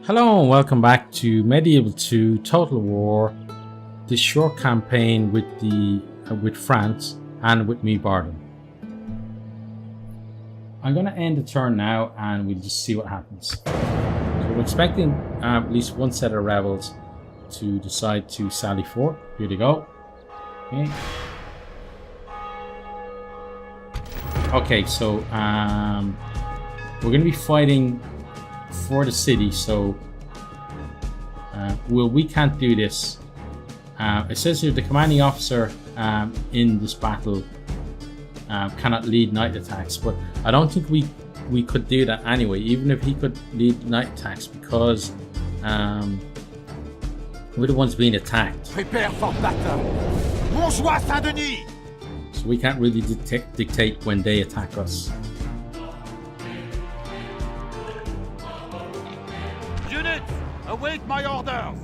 Hello and welcome back to Medieval 2 Total War, this short campaign with France and with me, Bardon. I'm going to end the turn now and we'll just see what happens. So we're expecting at least one set of rebels to decide to sally forth. Here they go. Okay. Okay, so we're going to be fighting for the city, so we can't do this. It says here the commanding officer in this battle cannot lead night attacks, but I don't think we could do that anyway, even if he could lead night attacks, because we're the ones being attacked. Prepare for battle. Bonjour, Saint-Denis! So we can't really dictate when they attack us. Units, await my orders!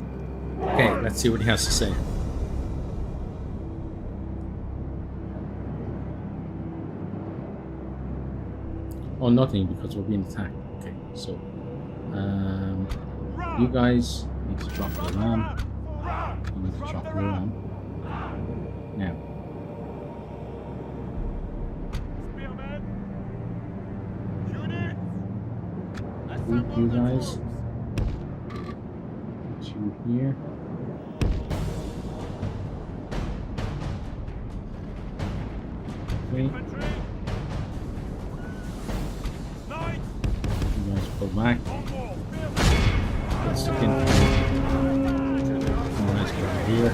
Okay, let's see what he has to say. Oh, nothing, because we're being attacked. Okay, so you guys need to drop your ram. You need to drop your ram. Now. You guys. You here. Okay. You guys pull back. Get stuck in. You guys go over here.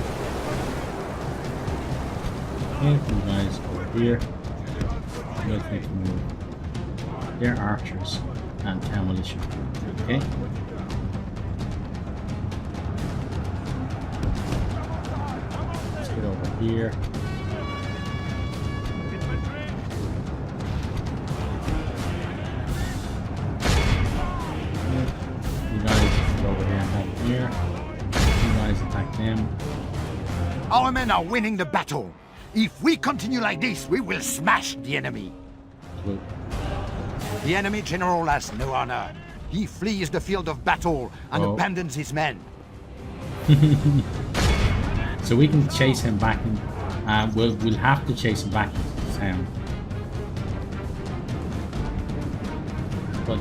And you guys go over here. You guys need to move. They're archers and town militia. Okay. Let's get over here. You guys go over here and help here. You guys attack them. Our men are winning the battle. If we continue like this, we will smash the enemy. Good. The enemy general has no honor. He flees the field of battle and abandons his men. So we can chase him back, and we'll have to chase him back into town. But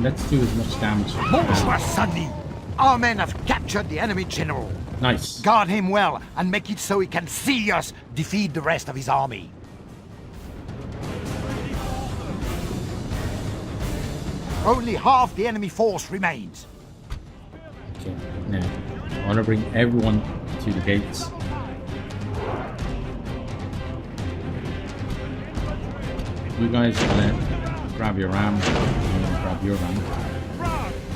let's do as much damage. Bonjour, Saint-Denis! Our men have captured the enemy general. Nice. Guard him well and make it so he can see us defeat the rest of his army. Only half the enemy force remains. Okay, now I want to bring everyone to the gates. You guys are gonna grab your ram. I'm gonna grab your ram.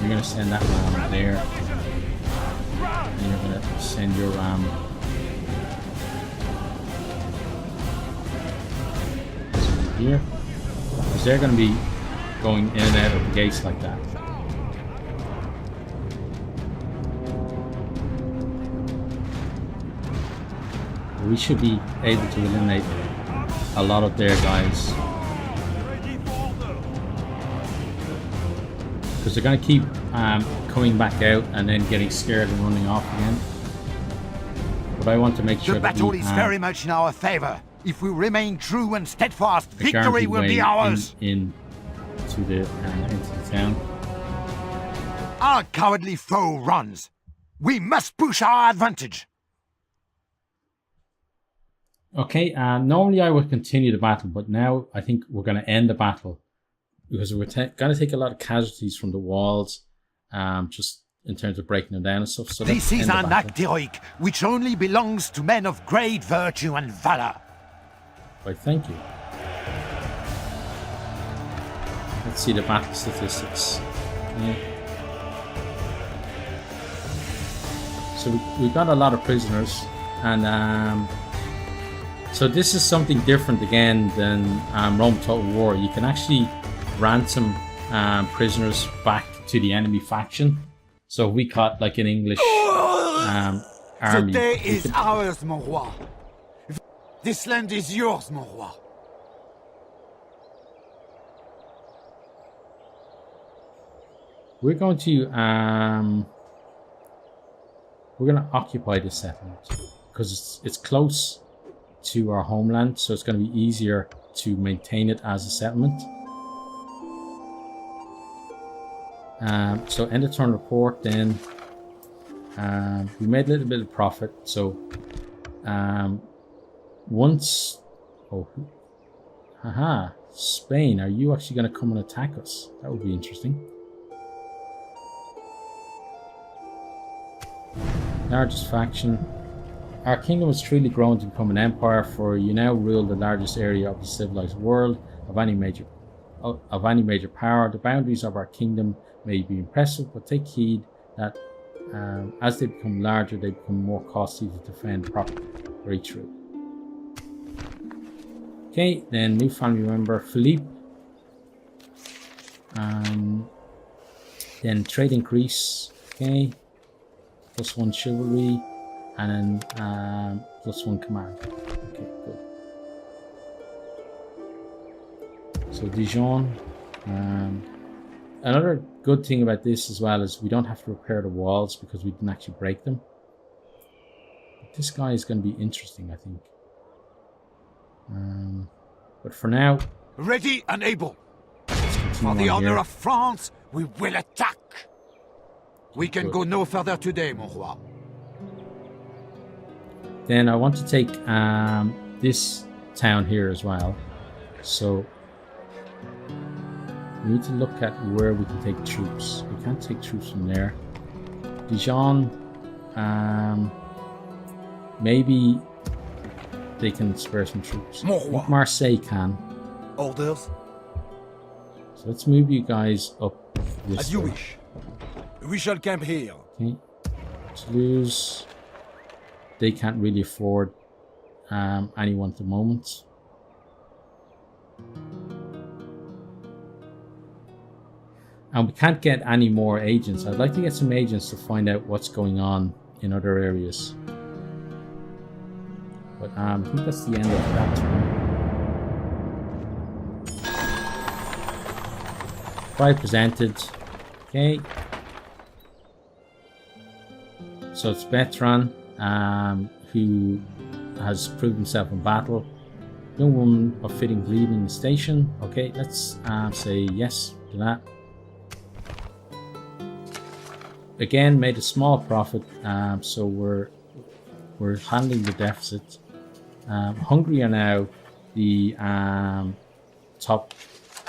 You're gonna send that ram there, and you're gonna send your ram here, because they're gonna be going in and out of the gates like that. We should be able to eliminate a lot of their guys, because they're going to keep coming back out and then getting scared and running off again. But I want to make sure the battle is very much in our favor. If we remain true and steadfast, victory will be ours. Into the town. Our cowardly foe runs. We must push our advantage. Okay, normally I would continue the battle, but now I think we're going to end the battle, because we're going to take a lot of casualties from the walls, just in terms of breaking them down and stuff. So this is an act heroic, which only belongs to men of great virtue and valor. Right, thank you. Let's see the battle statistics. Yeah. So we got a lot of prisoners, and so this is something different again than Rome Total War. You can actually ransom prisoners back to the enemy faction. So if we caught like an English army. The day is ours, mon roi. This land is yours, mon roi. we're going to occupy this settlement because it's close to our homeland, so it's going to be easier to maintain it as a settlement. So end of turn report then. We made a little bit of profit, so once Spain, are you actually going to come and attack us? That would be interesting. Largest faction. Our kingdom has truly grown to become an empire, for you now rule the largest area of the civilized world of any major power. The boundaries of our kingdom may be impressive, but take heed that as they become larger, they become more costly to defend properly. Very true. Okay, then new family member Philippe. Then trade increase. Okay, +1 chivalry, and then +1 command. Okay, good. So Dijon. Another good thing about this as well is we don't have to repair the walls because we didn't actually break them. But this guy is going to be interesting, I think. But for now, ready and able. For the honor of France, we will attack. We can go no further today, mon roi. Then I want to take this town here as well. So we need to look at where we can take troops. We can't take troops from there. Dijon, maybe they can spare some troops. Marseille can. Orders. So let's move you guys up this As you wish. We shall camp here. Okay. Toulouse. They can't really afford anyone at the moment. And we can't get any more agents. I'd like to get some agents to find out what's going on in other areas. But I think that's the end of that turn. 5 presented. Okay. So it's Bertrand, who has proved himself in battle. Young woman of fitting breed in the station. Okay, let's say yes to that. Again, made a small profit, so we're handling the deficit. Hungary are now the top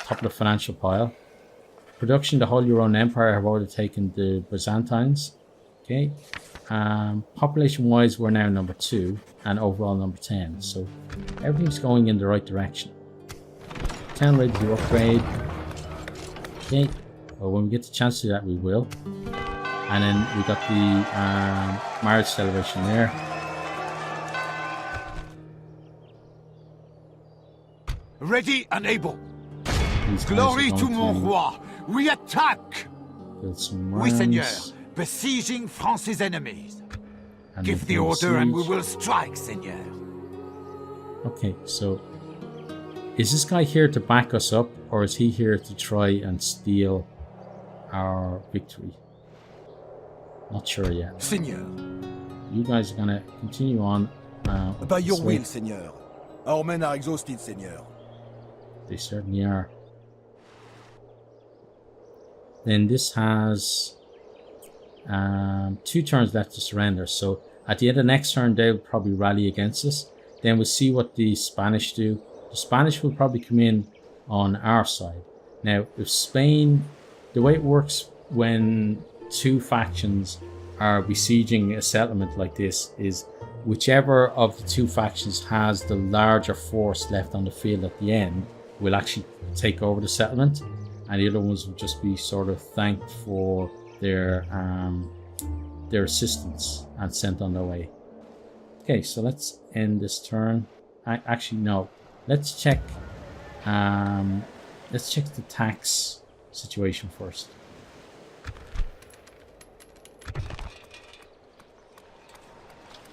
of the financial pile. Production, the whole Roman Empire have overtaken the Byzantines. Okay. Population-wise, we're now number 2 and overall number 10. So everything's going in the right direction. Town ready to upgrade. Okay. Well, when we get the chance to do that, we will. And then we got the marriage celebration there. Ready and able. Glory to mon roi. We attack. Oui, seigneur. Besieging France's enemies. Give the order and we will strike, seigneur. Okay, so is this guy here to back us up, or is he here to try and steal our victory? Not sure yet. Seigneur. You guys are gonna continue on. By your will, seigneur. Our men are exhausted, seigneur. They certainly are. Then this has 2 turns left to surrender. So at the end of next turn, they'll probably rally against us. Then we'll see what the Spanish do. The Spanish will probably come in on our side. Now, if Spain, the way it works when 2 factions are besieging a settlement like this is whichever of the 2 factions has the larger force left on the field at the end will actually take over the settlement, and the other ones will just be sort of thanked for their assistance and sent on their way. Okay, so let's end this turn. Actually, no. Let's check the tax situation first.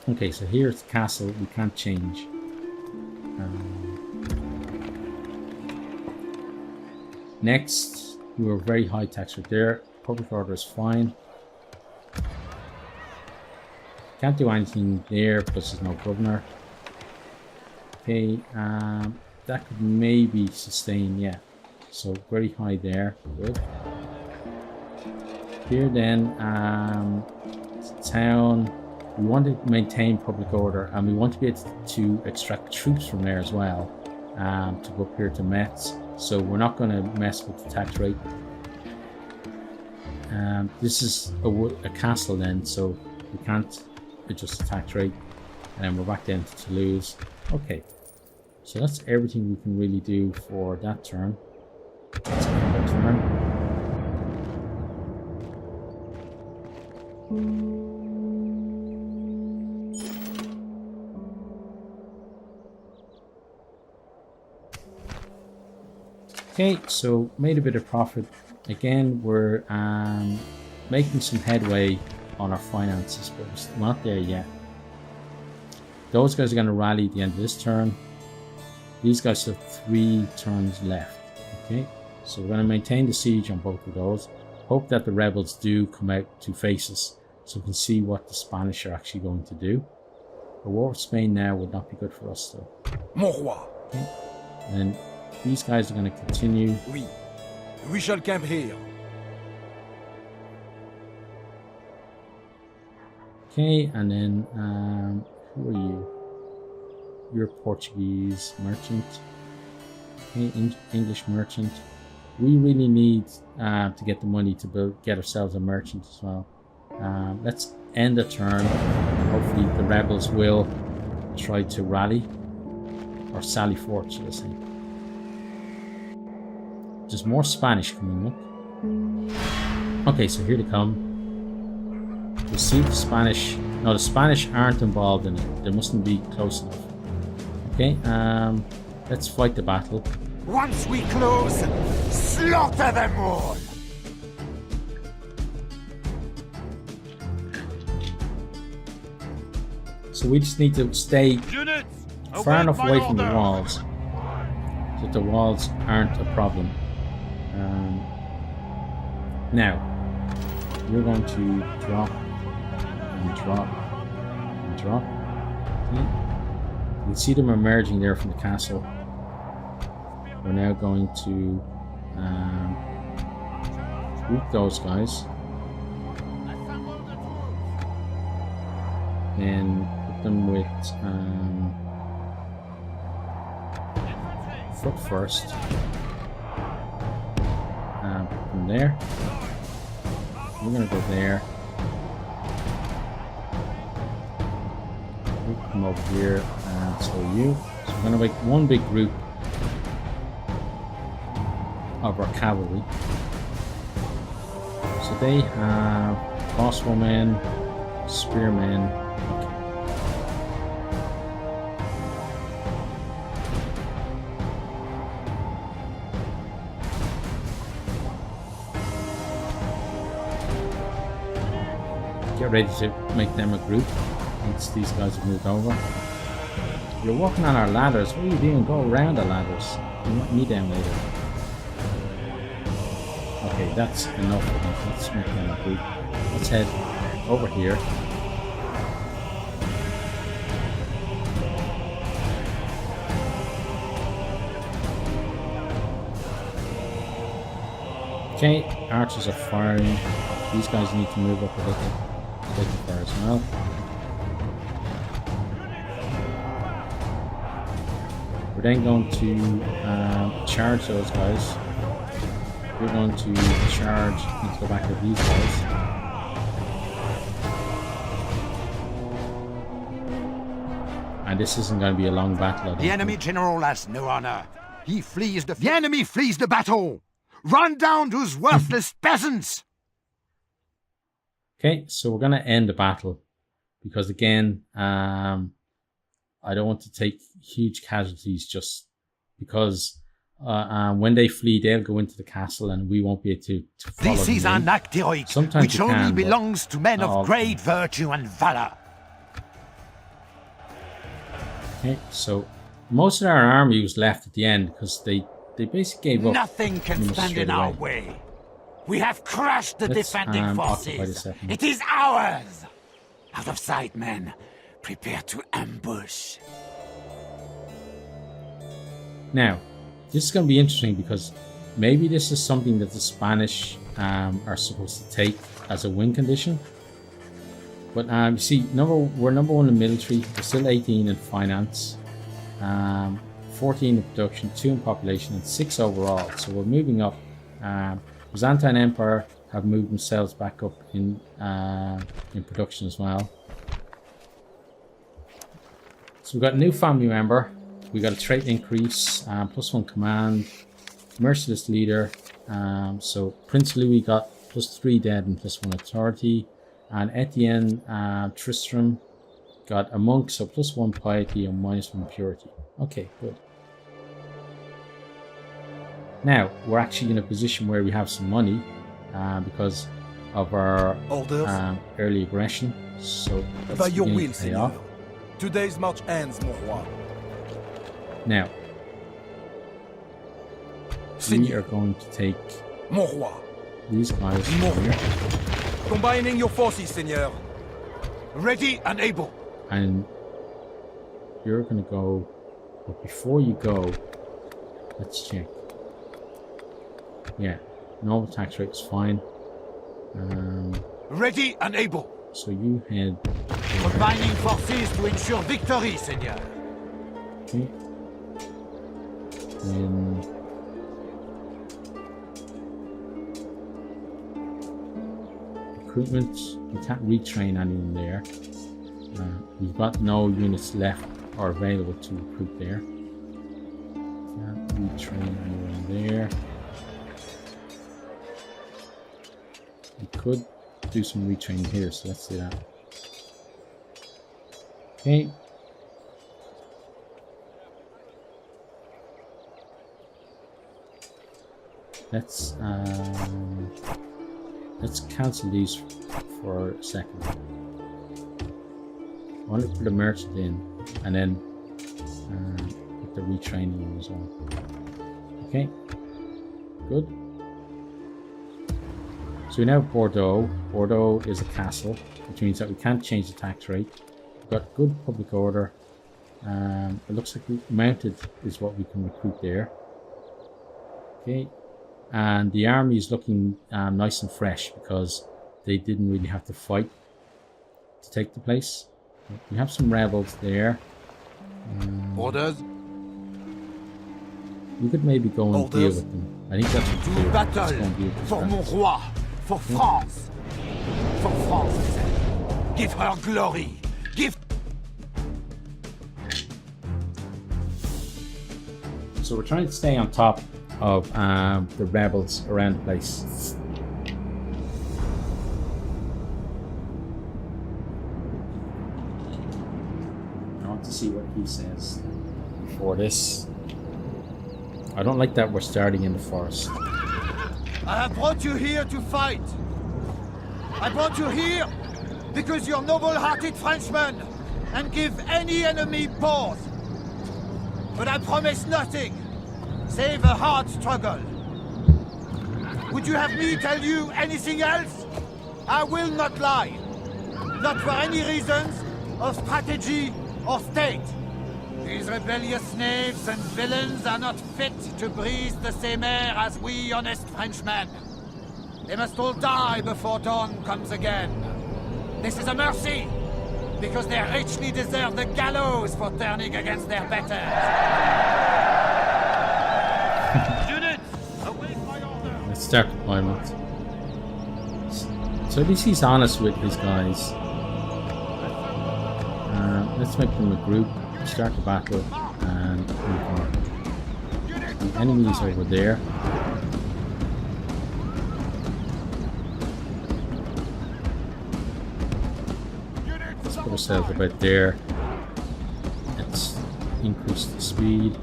Okay, so here's the castle. We can't change. Next, we were very high tax right there. public order is fine. Can't do anything there because there's no governor. Okay, that could maybe sustain, yeah. So very high there, good. Here then, town, we want to maintain public order and we want to be able to extract troops from there as well, to go up here to Metz. So we're not going to mess with the tax rate. This is a castle then, so we can't adjust the tax rate. And then we're back down to Toulouse. Okay, so that's everything we can really do for that turn. Let's end the turn. Okay, so made a bit of profit. Again, we're making some headway on our finances, but we're not there yet. Those guys are going to rally at the end of this turn. These guys have 3 turns left. Okay, so we're going to maintain the siege on both of those. Hope that the rebels do come out to face us, so we can see what the Spanish are actually going to do. A war with Spain now would not be good for us, though. Mon roi. Okay, and these guys are going to continue. Oui, we shall camp here. Okay, and then who are you? You're Portuguese merchant. Okay, English merchant. We really need to get the money to get ourselves a merchant as well. Let's end the turn. Hopefully the rebels will try to rally, or sally forth, should I say. There's more Spanish coming up. Okay, so here they come. We see the Spanish. No, the Spanish aren't involved in it. They mustn't be close enough. Okay, let's fight the battle. Once we close, slaughter them all. So we just need to stay far enough away from the walls, so that the walls aren't a problem. Now, we're going to drop and drop and drop. Okay. You can see them emerging there from the castle. We're now going to group those guys and put them with foot first. Put them there. We're gonna go there. We'll come over here, and so you. So we're gonna make one big group of our cavalry. So they have crossbowmen, spearmen. Okay. Get ready to make them a group once these guys have moved over. You're walking on our ladders. What are you doing? Go around the ladders. You want me down later. Okay, that's enough of them. Let's make them a group. Let's head over here. Okay, archers are firing. These guys need to move up a little. Take the fire as well. We're then going to charge those guys. We're going to charge into the back of these guys. And this isn't going to be a long battle. The enemy general has no honor. He flees the enemy flees the battle. Run down those worthless peasants! Okay, so we're going to end the battle. Because again, I don't want to take huge casualties just because when they flee, they'll go into the castle and we won't be able to follow them. This is an act heroic, Sometimes which you only can, belongs to men of great virtue and valor. Okay, so most of our army was left at the end because they basically gave up. Nothing can stand in our way. We have crushed the defending forces. It is ours! Out of sight, men. Prepare to ambush. Now, this is going to be interesting because maybe this is something that the Spanish are supposed to take as a win condition. But you see, we're number 1 in military, we're still 18 in finance, 14 in production, 2 in population, and 6 overall. So we're moving up. Byzantine Empire have moved themselves back up in production as well. So we've got a new family member. We got a trait increase, +1 command, merciless leader. So Prince Louis got +3 dead and +1 authority, and Etienne Tristram got a monk, so +1 piety and -1 purity. Okay, good. Now we're actually in a position where we have some money because of our early aggression. So by your will, pay off. Today's march ends, mon roi. Now, we are going to take mon roi. These guys here. Combining your forces, Seigneur. Ready and able. And you're going to go, but before you go, let's check. Yeah, normal tax rate is fine. Ready and able. So you head there. Combining forces to ensure victory, Seigneur. Okay. Then recruitment, we can't retrain anyone there. We've got no units left or available to recruit there. Can't retrain anyone there. We could do some retraining here, so let's do that. Okay. Let's cancel these for a second. I want to put a merchant in and then put the retraining in as well. Okay, good. So we now have Bordeaux. Bordeaux is a castle, which means that we can't change the tax rate. We've got good public order. It looks like mounted is what we can recruit there. Okay. And the army is looking nice and fresh because they didn't really have to fight to take the place. We have some rebels there. Orders. We could maybe go and deal with them. I think that's what we do. Battle for mon roi, for France. For France, I said. Give her glory. Give. So we're trying to stay on top of the rebels around the place. I want to see what he says before this. I don't like that we're starting in the forest. I have brought you here to fight. I brought you here because you're noble-hearted Frenchmen and give any enemy pause. But I promise nothing. Save a hard struggle. Would you have me tell you anything else? I will not lie. Not for any reasons of strategy or state. These rebellious knaves and villains are not fit to breathe the same air as we honest Frenchmen. They must all die before dawn comes again. This is a mercy, because they richly deserve the gallows for turning against their betters. Let's start deployment. So at least he's honest with his guys. Let's make them a group, start the battle, and move on. The enemy is over there. Let's put ourselves about there. Let's increase the speed.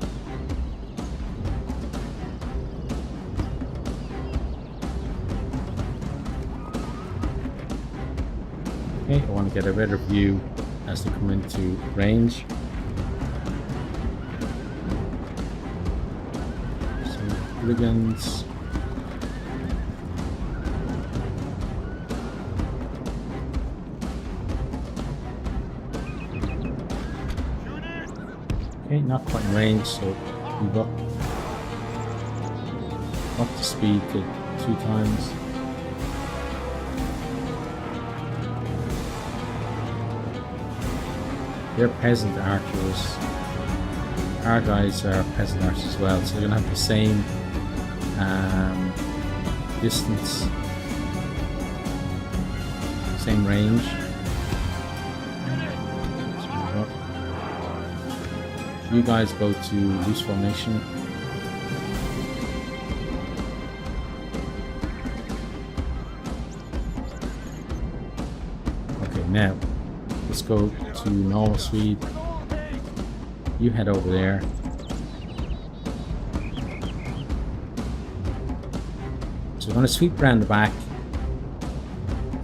Okay, I want to get a better view as they come into range. Some hooligans. Okay, not quite in range, so move up. Up to speed to 2 times. They're peasant archers. Our guys are peasant archers as well, so they're gonna have the same distance, same range. You guys go to loose formation. Okay, now let's go to normal speed. You head over there. So we're going to sweep around the back.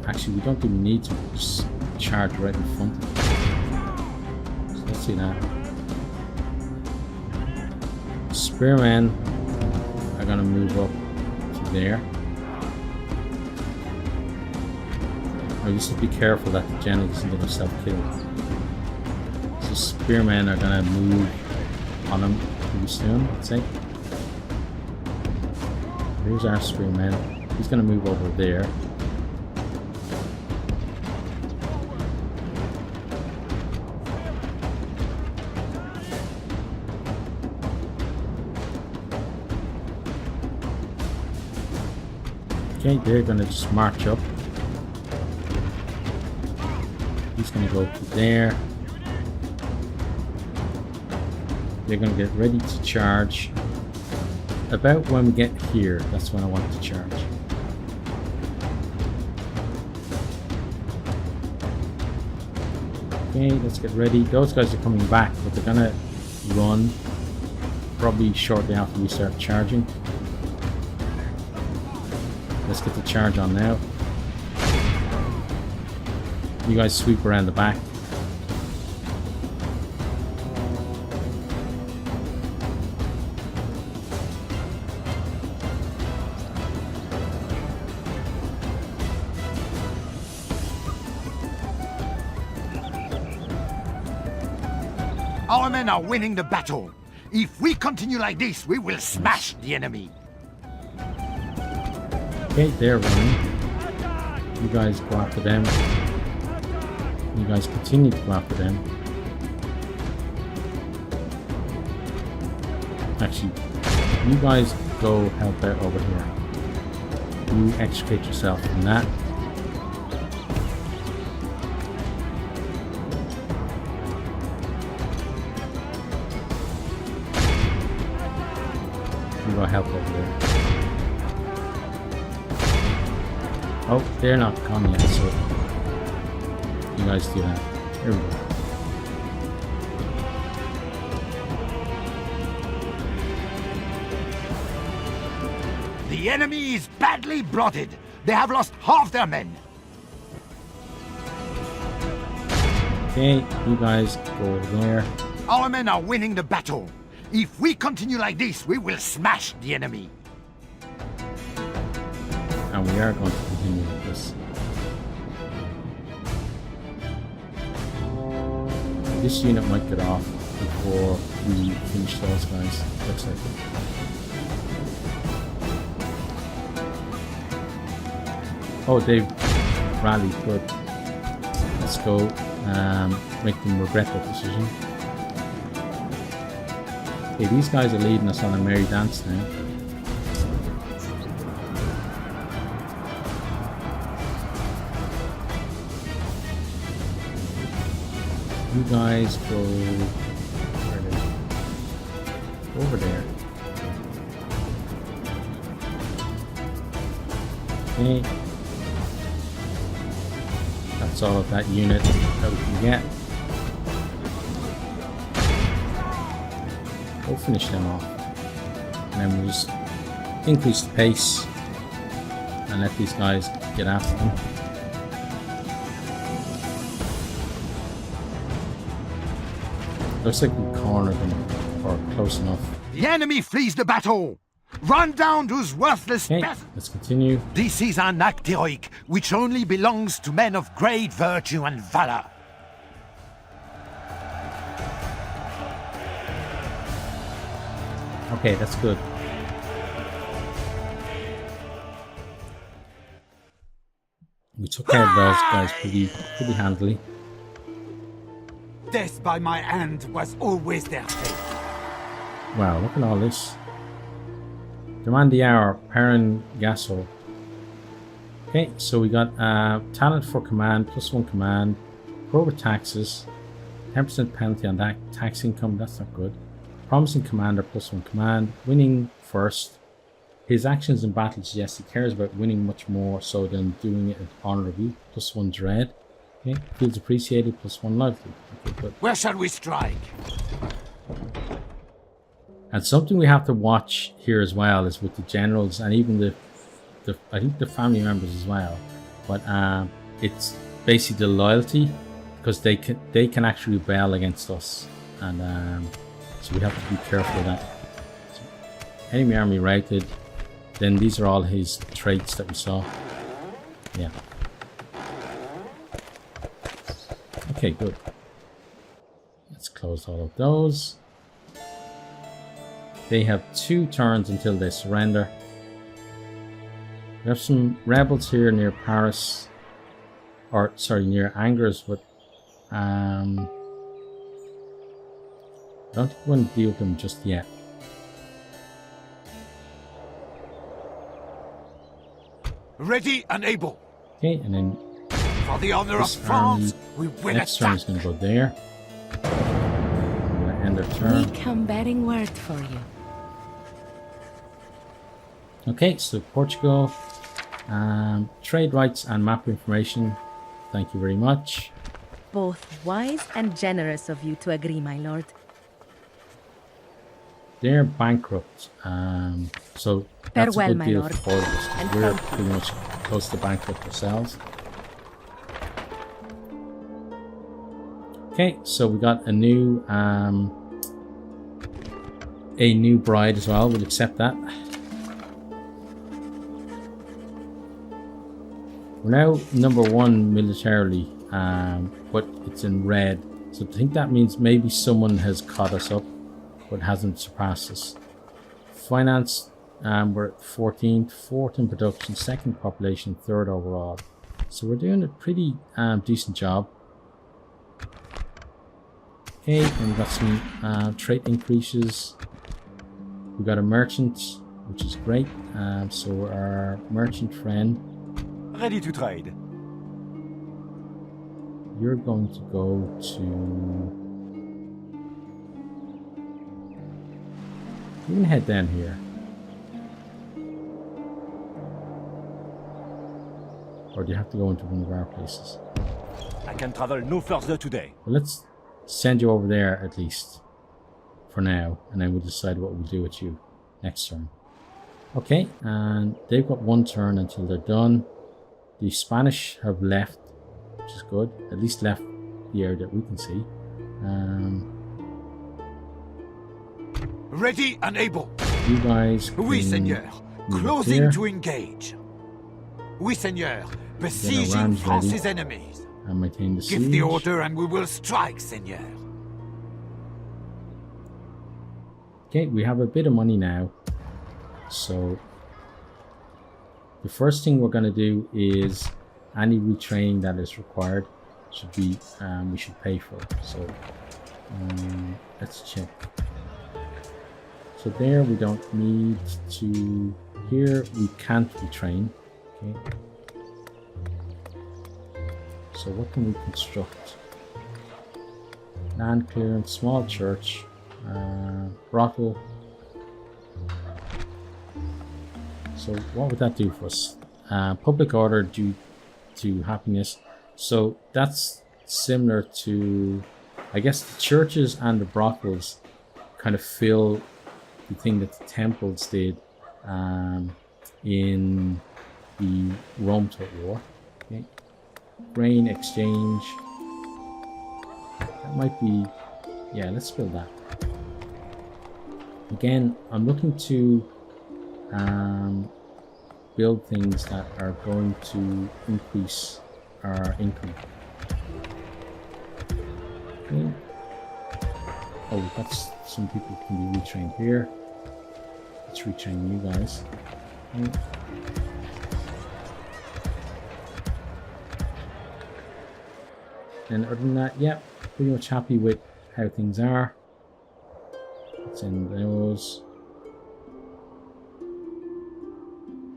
Actually, we don't even need to just charge right in front. So let's see that. Spearmen are going to move up to there. I just have to be careful that the general doesn't get himself killed. So spearmen are going to move on him pretty soon, I'd say. Here's our spearman. He's going to move over there. Okay, they're going to just march up. He's going to go to there. They're going to get ready to charge. About when we get here, that's when I want to charge. Okay, let's get ready. Those guys are coming back, but they're going to run probably shortly after we start charging. Let's get the charge on now. You guys sweep around the back. Our men are winning the battle. If we continue like this, we will smash the enemy. Okay, they're running. You guys go after them. You guys continue to go after them. Actually, you guys go help out over here. You extricate yourself from that. You go help over there. Oh, they're not gone yet, so you guys do that. Here we go. The enemy is badly blooded. They have lost half their men. Okay, you guys go over there. Our men are winning the battle. If we continue like this, we will smash the enemy. And we are going to continue with this. This unit might get off before we finish those guys. Looks like it. Oh, they've rallied. Good. Let's go make them regret that decision. Okay, these guys are leading us on a merry dance now. You guys go over there. Okay. That's all of that unit that we can get. We'll finish them off. And then we'll just increase the pace and let these guys get after them. Looks like we cornered them, or close enough. The enemy flees the battle. Run down those worthless peasants. Let's continue. This is an act heroic, which only belongs to men of great virtue and valor. Okay, that's good. We took care of those guys pretty handily. Death by my hand was always their fate. Wow, look at all this. Demand the hour, Perrin Gasso. Okay, so we got talent for command, +1 command, probe taxes, 10% penalty on that tax income, that's not good. Promising commander, +1 command, winning first. His actions in battle suggest he cares about winning much more so than doing it honorably. +1 dread. Okay, feels appreciated, +1 loyalty. Okay, good. Where shall we strike? And something we have to watch here as well is with the generals and even the I think the family members as well. But it's basically the loyalty, because they can actually rebel against us, and so we have to be careful of that. So, enemy army routed. Then these are all his traits that we saw. Yeah. Okay, good. Let's close all of those. They have 2 turns until they surrender. We have some rebels here near Paris, or sorry, near Angers, but I don't think we want to deal with them just yet. Ready and able. Okay, and then For the honor of this France, army, we will next turn attack. is going to go there. I'm going to end their turn. We come bearing word for you. Okay, so Portugal, trade rights and map information. Thank you very much. Both wise and generous of you to agree, my lord. They're bankrupt, so that's Farewell, a good my deal lord, for both of us, 'cause and we're thank you. pretty much close to bankrupt ourselves. Okay, so we got a new bride as well. We'll accept that. We're now number 1 militarily, but it's in red. So I think that means maybe someone has caught us up, but hasn't surpassed us. Finance, we're at 14th, 4th in production, 2nd population, 3rd overall. So we're doing a pretty decent job. Okay, and we've got some trait increases. We've got a merchant, which is great. So our merchant friend, Ready to trade. you're going to go to... You can head down here. Or do you have to go into one of our places? I can travel no further today. Well, let's send you over there at least. For now. And then we'll decide what we'll do with you next turn. Okay, and they've got 1 turn until they're done. The Spanish have left, which is good. At least left the area that we can see. Ready and able. You guys Oui, can seigneur. move up Closing here. to engage. Oui, seigneur. Then Besieging Iran's France's ready. enemies. And maintain the siege. Give the order and we will strike, seigneur. Okay, we have a bit of money now. So the first thing we're going to do is any retraining that is required should be we should pay for. So let's check. So there we don't need to. Here we can't retrain. Okay. So what can we construct? Land clearance, small church, brothel. So what would that do for us? Public order due to happiness. So that's similar to, I guess, the churches and the brothels kind of fill the thing that the temples did in the Rome Total War. Okay. Grain exchange. That might be, yeah, let's build that. Again, I'm looking to build things that are going to increase our income. Okay. Oh, we've got some people who can be retrained here. Let's retrain you guys. And other than that, yeah, pretty much happy with how things are. Let's end those.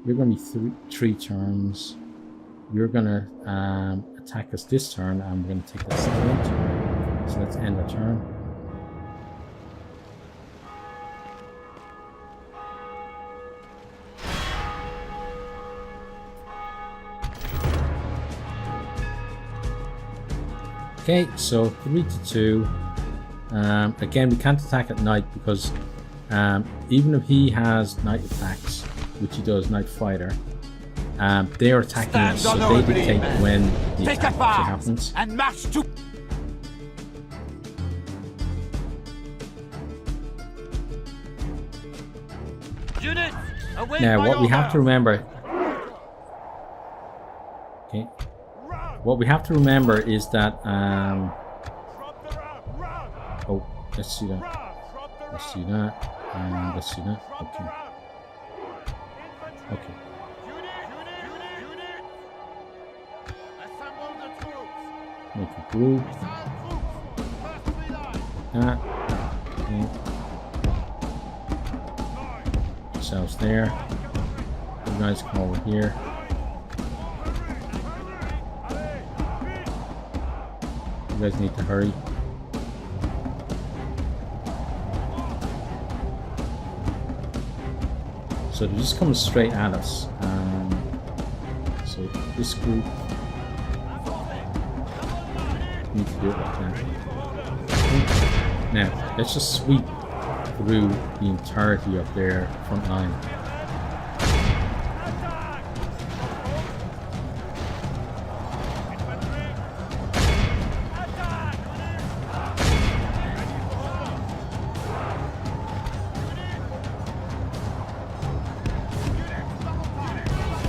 You're going to be 3 turns. You're going to attack us this turn, and we're going to take the second turn. So let's end our turn. Okay, so 3 to 2. Again, we can't attack at night because even if he has night attacks, which he does, night fighter, they're attacking us, so they dictate when the attack actually happens. And march to Now, what we have to remember, okay, what we have to remember is that, oh, let's do that, let's do that, and let's do that, okay, okay. Make a group, that, okay. Yourselves there, you guys come over here. You guys need to hurry. So they're just coming straight at us. So this group need to do it like that. Now let's just sweep through the entirety of their front line.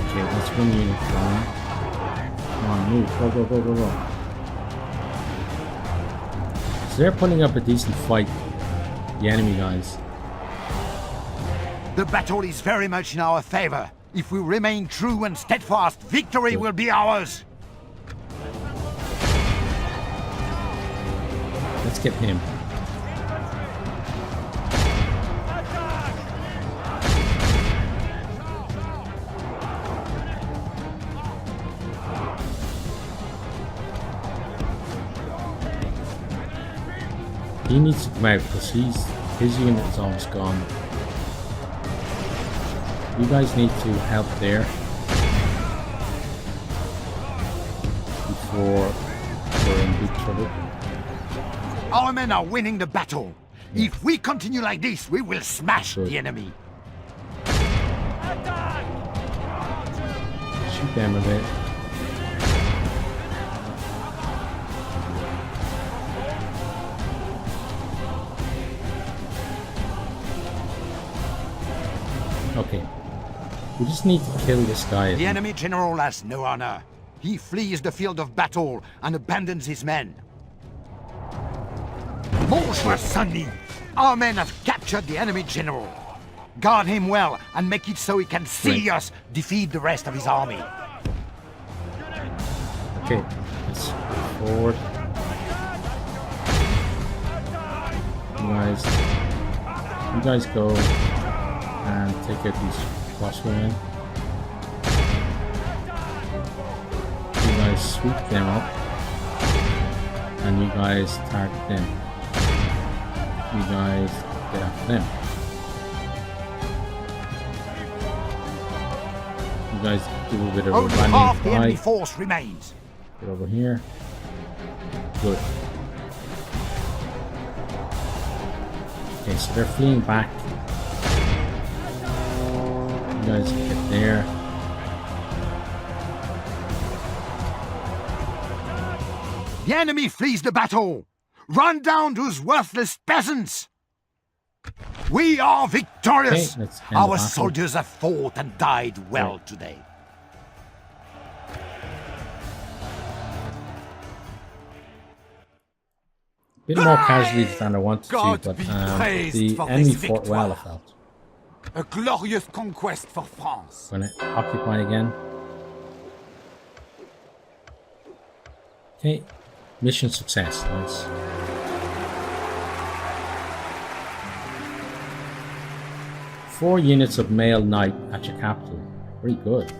Okay, let's one unit down. Come on, move. Go, go, go, go, go. So they're putting up a decent fight, the enemy guys. The battle is very much in our favor. If we remain true and steadfast, victory will be ours. Let's get him. He needs to come out because his unit is almost gone. You guys need to help there before we're in big trouble. Our men are winning the battle. Yeah. If we continue like this, we will smash the enemy. Shoot them a bit. Okay, we just need to kill this guy. The enemy general has no honor. He flees the field of battle and abandons his men. Bonjour, Sonny! Our men have captured the enemy general. Guard him well and make it so he can see us defeat the rest of his army. Okay, let's forward. You guys go and take out these crossbowmen. You guys sweep them up, and you guys target them. You guys get after them. You guys do a bit of Only half the enemy random force remains. Get over here. Good. Okay, so they're fleeing back. You guys get there. The enemy flees the battle. Run down those worthless peasants. We are victorious. Okay, let's end Our the battle. soldiers have fought and died well today. Bit more casualties than I wanted God to, be but praised the for enemy this fought well, I victoire. felt. A glorious conquest for France. Gonna occupy again. Okay, mission success. Nice. Four units of male knight at your capital. Very good.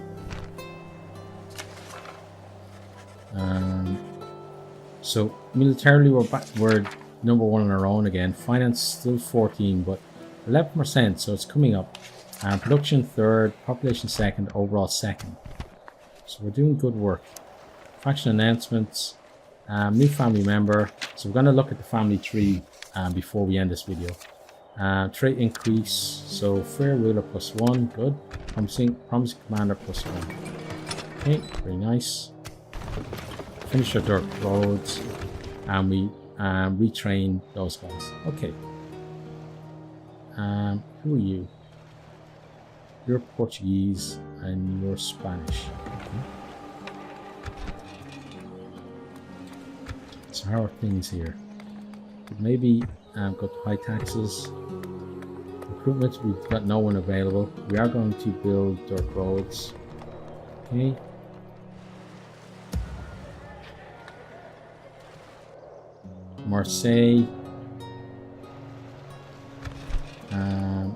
So militarily we're number 1 on our own again. Finance still 14, but 11%, so it's coming up. Production 3rd, population 2nd, overall 2nd. So we're doing good work. Faction announcements, new family member. So we're going to look at the family tree before we end this video. Trait increase, so fair ruler +1, good. Promising commander +1. Okay, very nice. Finish our dirt roads, and we retrain those guys. Okay. Who are you? You're Portuguese and you're Spanish. Okay. So how are things here? Maybe got high taxes. Recruitment, we've got no one available. We are going to build dirt roads. Okay. Marseille.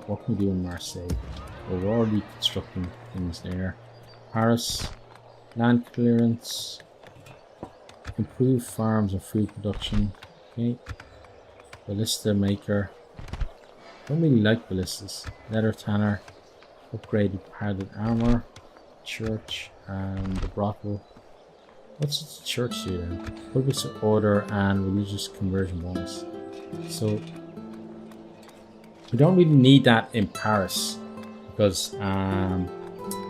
What can we do in Marseille? Well, we're already constructing things there. Paris. Land clearance. Improve farms and food production. Okay. Ballista maker. Don't really like ballistas. Leather tanner. Upgraded padded armor. Church and the brothel. What's the church do then? Public order and religious conversion bonus. So we don't really need that in Paris because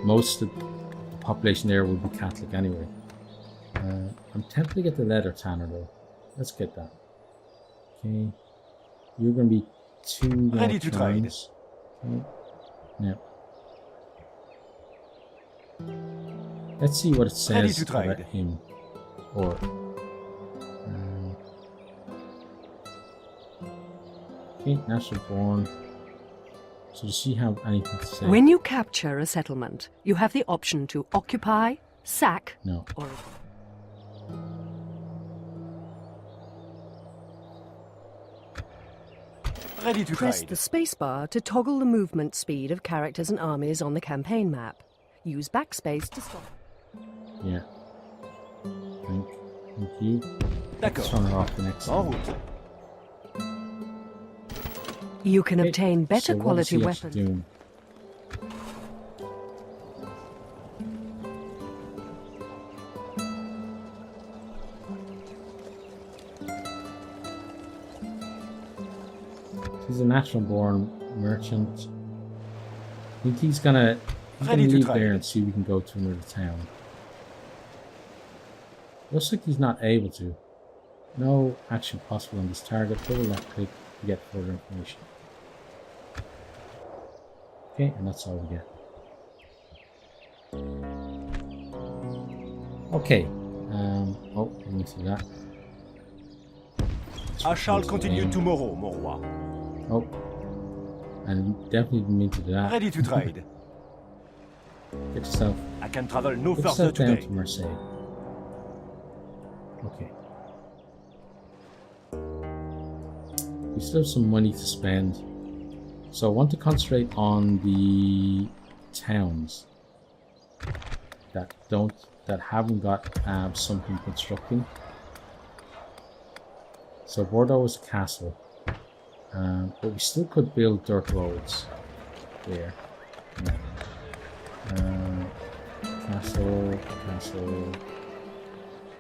most of the population there will be Catholic anyway. I'm tempted to get the leather tanner though. Let's get that. Okay, you're going to be 2 Ready to trade. Okay. Now, let's see what it says about him. Or okay, natural born. So does she have anything to say? When you capture a settlement, you have the option to occupy, sack, no. Or ready to press trade. the spacebar to toggle the movement speed of characters and armies on the campaign map. Use backspace to stop. Yeah. Thank you. Let's turn her off the next En one. route. You can Okay, obtain better so quality what is he actually weapons. doing? He's a natural born merchant. I think he's gonna Ready to leave trade. there and see if we can go to another town. Looks like he's not able to. No action possible on this target. Double left click to get further information. Okay, and that's all we get. Okay. Oh, let me see that. I shall continue tomorrow, mon roi. Oh. And definitely didn't mean to do that. Ready to trade. Get yourself. I can travel no Get further yourself down today. to Marseille. Okay. We still have some money to spend. So I want to concentrate on the towns that haven't got something constructing. So Bordeaux is a castle. But we still could build dirt roads there. Yeah. Castle.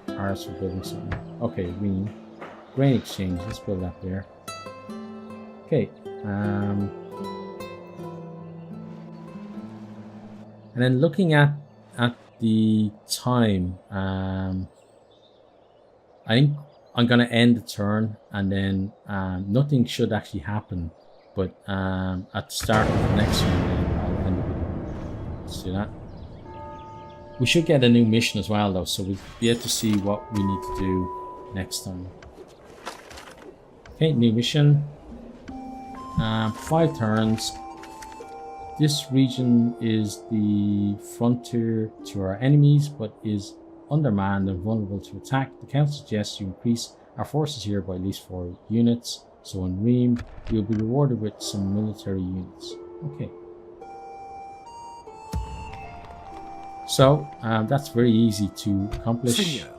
Paris for building something. Okay, grain exchange. Let's build that there. Okay. And then looking at the time, I think I'm gonna end the turn, and then nothing should actually happen. But at the start of the next one, then I'll end the video. Let's do that. We should get a new mission as well, though, so we'll be able to see what we need to do next time. Okay, new mission. 5 turns. This region is the frontier to our enemies, but is undermanned and vulnerable to attack. The council suggests you increase our forces here by at least 4 units. So in Rennes, you'll be rewarded with some military units. Okay. So that's very easy to accomplish. Seigneur.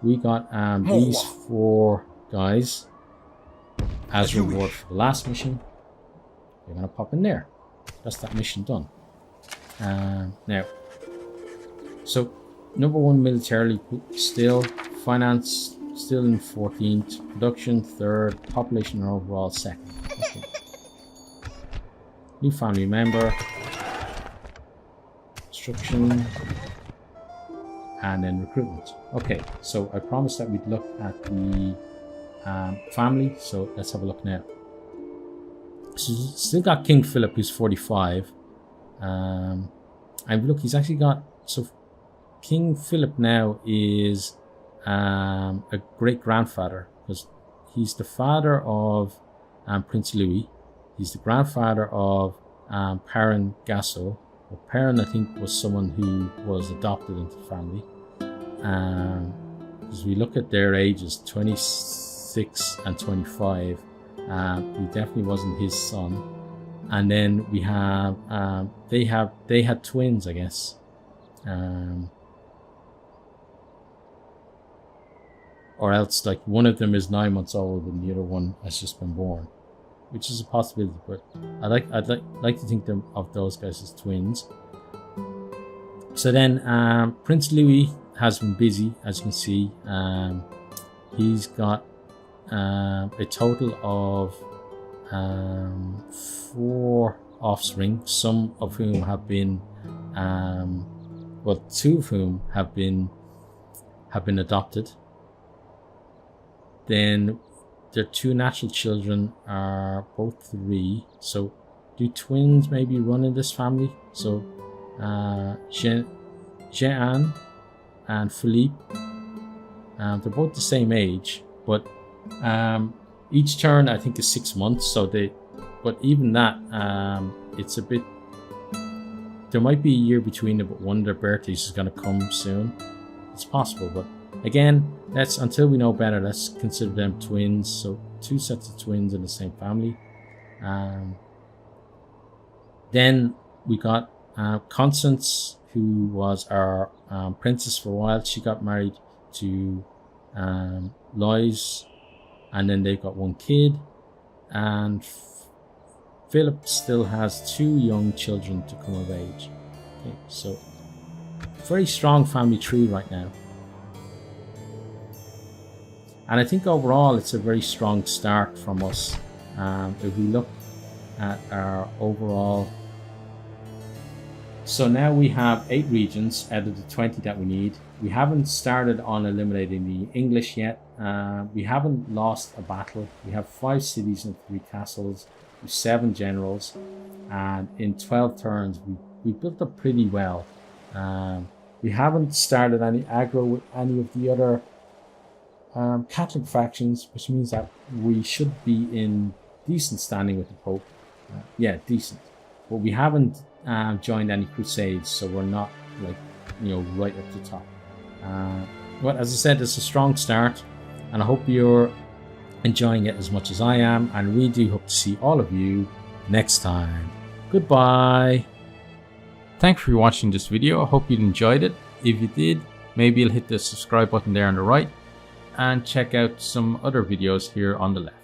We got these 4 guys as you reward wish. for the last mission. You're gonna pop in there. That's that mission done. Now, so number 1 militarily, still finance still in 14th, production 3rd, population and overall 2nd. Okay. New family member, instruction, and then recruitment. Okay, so I promised that we'd look at the family, so let's have a look now. So still got King Philip, who's 45. And look, he's actually got, so King Philip now is a great-grandfather, because he's the father of Prince Louis. He's the grandfather of Perrin Gasso. Well, Perrin, I think, was someone who was adopted into the family. As we look at their ages, 26 and 25, he definitely wasn't his son. And then we have they had twins, I guess. Or else, like, one of them is 9 months old and the other one has just been born, which is a possibility. But I'd like to think of those guys as twins. So then Prince Louis has been busy, as you can see. He's got a total of 4 offspring, some of whom have been, well, 2 of whom have been adopted. Then their 2 natural children are both 3. So do twins maybe run in this family? So Jean and Philippe, they're both the same age, but each turn I think is 6 months. So but even that, it's a bit, there might be a year between them, but one of their birthdays is going to come soon. It's possible, but again, until we know better, let's consider them twins. So 2 sets of twins in the same family. Then we got Constance, who was our princess for a while. She got married to Lois, and then they've got 1 kid. And Philip still has 2 young children to come of age. Okay, so very strong family tree right now. And I think overall it's a very strong start from us. If we look at our overall, so now we have 8 regions out of the 20 that we need. We haven't started on eliminating the English yet. We haven't lost a battle. We have 5 cities and 3 castles, with 7 generals, and in 12 turns we built up pretty well. We haven't started any aggro with any of the other Catholic factions, which means that we should be in decent standing with the Pope. Yeah, decent. But we haven't joined any crusades, so we're not, like, right up the top. But as I said, it's a strong start, and I hope you're enjoying it as much as I am, and we do hope to see all of you next time. Goodbye. Thanks for watching this video. I hope you enjoyed it. If you did, maybe you'll hit the subscribe button there on the right, and check out some other videos here on the left.